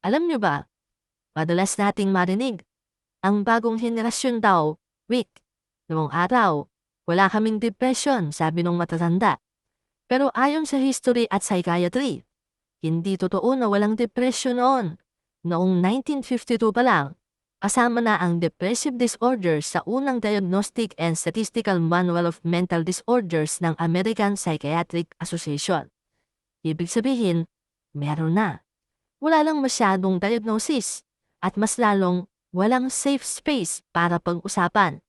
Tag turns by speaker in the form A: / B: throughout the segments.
A: Alam niyo ba, madalas nating marinig, ang bagong henerasyon daw, weak. Noong araw, wala kaming depression, sabi nung matatanda. Pero ayon sa history at psychiatry, hindi totoo na walang depression noon. Noong 1952 pa lang, kasama na ang depressive disorder sa unang Diagnostic and Statistical Manual of Mental Disorders ng American Psychiatric Association. Ibig sabihin, meron na. Wala lang masyadong diagnosis at mas lalong walang safe space para pag-usapan.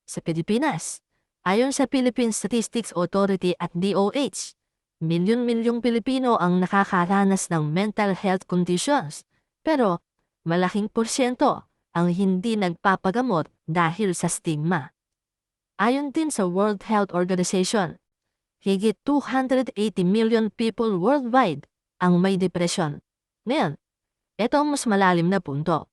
A: Sa Pilipinas, ayon sa Philippine Statistics Authority at DOH, milyon-milyong Pilipino ang nakakaranas ng mental health conditions, pero malaking porsyento ang hindi nagpapagamot dahil sa stigma. Ayon din sa World Health Organization, higit 280 million people worldwide ang may depression. Ngayon, ito ang mas malalim na punto.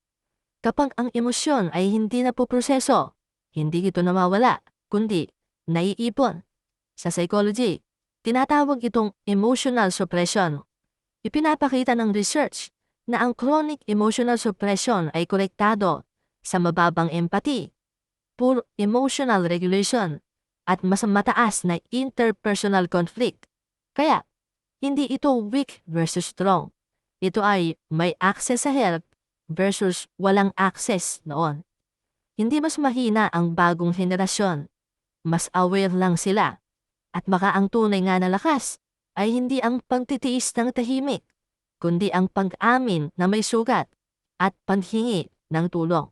A: Kapag ang emosyon ay hindi na poproseso, hindi ito nawawala, kundi naiipon. Sa psychology, tinatawag itong emotional suppression. Ipinapakita ng research na ang chronic emotional suppression ay konektado sa mababang empathy, poor emotional regulation, at mas mataas na interpersonal conflict. Kaya, hindi ito weak versus strong. Ito ay may access sa help versus walang access noon. Hindi mas mahina ang bagong henerasyon. Mas aware lang sila. At baka ang tunay nga na lakas ay hindi ang pagtitiis ng tahimik, kundi ang pag-amin na may sugat at paghingi ng tulong.